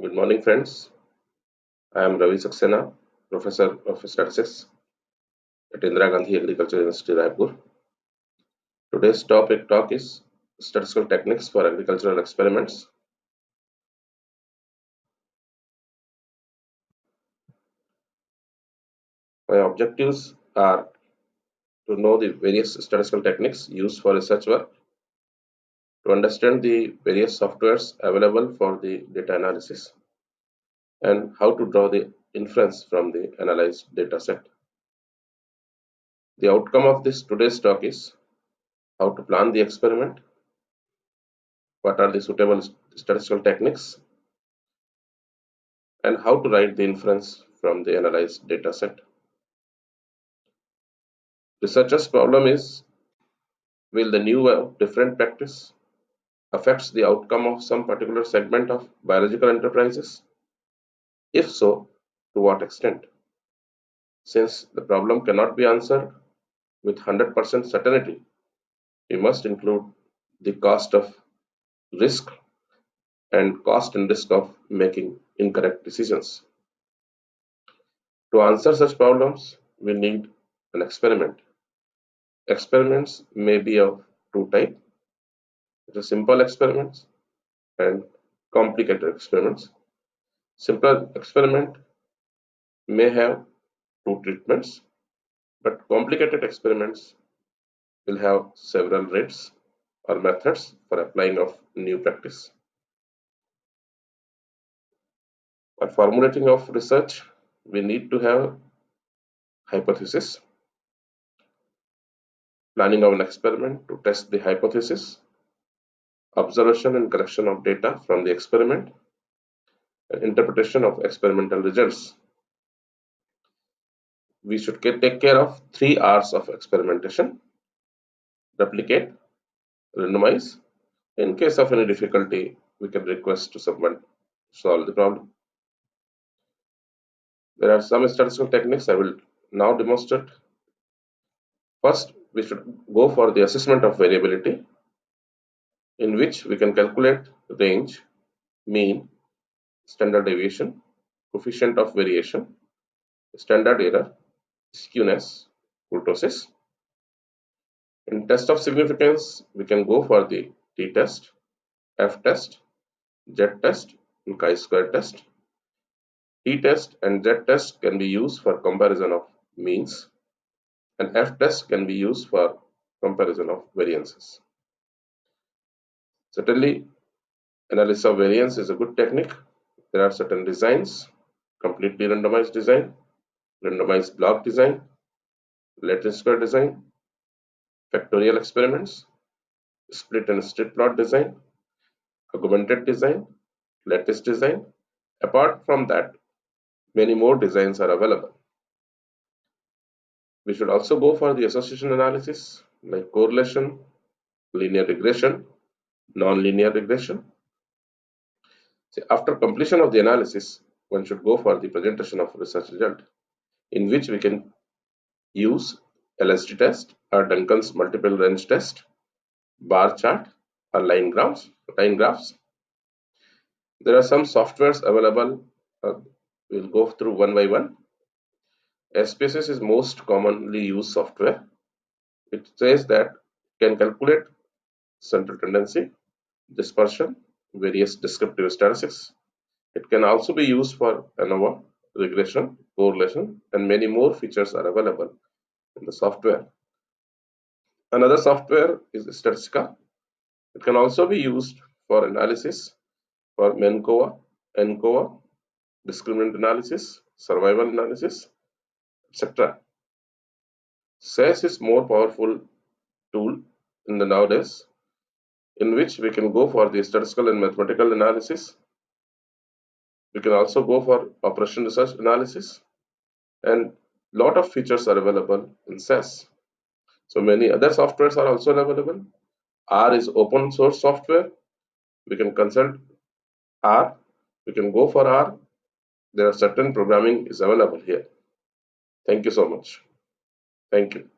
Good morning, friends. I am Ravi Saxena, Professor of Statistics at Indira Gandhi Agricultural University, Raipur. Today's topic talk is statistical techniques for agricultural experiments. My objectives are to know the various statistical techniques used for research work, to understand the various softwares available for the data analysis, and how to draw the inference from the analyzed data set. The outcome of this today's talk is how to plan the experiment, what are the suitable statistical techniques, and how to write the inference from the analyzed data set. Researcher's problem is, will the new different practice affects the outcome of some particular segment of biological enterprises? If so, to what extent? Since the problem cannot be answered with 100% certainty, we must include the cost of risk and cost and risk of making incorrect decisions. To answer such problems, we need an experiment. Experiments may be of two types: the simple experiments and complicated experiments. Simple experiment may have two treatments, but complicated experiments will have several rates or methods for applying of new practice. For formulating of research, we need to have hypothesis, planning of an experiment to test the hypothesis, observation and correction of data from the experiment, and interpretation of experimental results. We should take care of 3 R's of experimentation: replicate, randomize. In case of any difficulty, we can request to someone to solve the problem. There are some statistical techniques I will now demonstrate. First, we should go for the assessment of variability, in which we can calculate range, mean, standard deviation, coefficient of variation, standard error, skewness, kurtosis. In test of significance, we can go for the t-test, f-test, z-test, and chi-square test. T-test and z-test can be used for comparison of means, and f-test can be used for comparison of variances. Certainly, analysis of variance is a good technique. There are certain designs: completely randomized design, randomized block design, Latin square design, factorial experiments, split and strip plot design, augmented design, lattice design. Apart from that, many more designs are available. We should also go for the association analysis like correlation, linear regression, non-linear regression. After completion of the analysis, one should go for the presentation of research result, in which we can use LSD test or Duncan's multiple range test, bar chart, or line graphs. There are some softwares available. We'll go through one by one. SPSS is most commonly used software. It says that it can calculate central tendency, dispersion, various descriptive statistics. It can also be used for ANOVA, regression, correlation, and many more features are available in the software. Another software is Statistical. It can also be used for analysis for MENCOA, ENCOA, discriminant analysis, survival analysis, etc. SAS is more powerful tool in the nowadays, in which we can go for the statistical and mathematical analysis. We can also go for operation research analysis, and lot of features are available in SAS. So many other softwares are also available. R is open source software. We can consult R. We can go for R. There are certain programming is available here. Thank you so much. Thank you.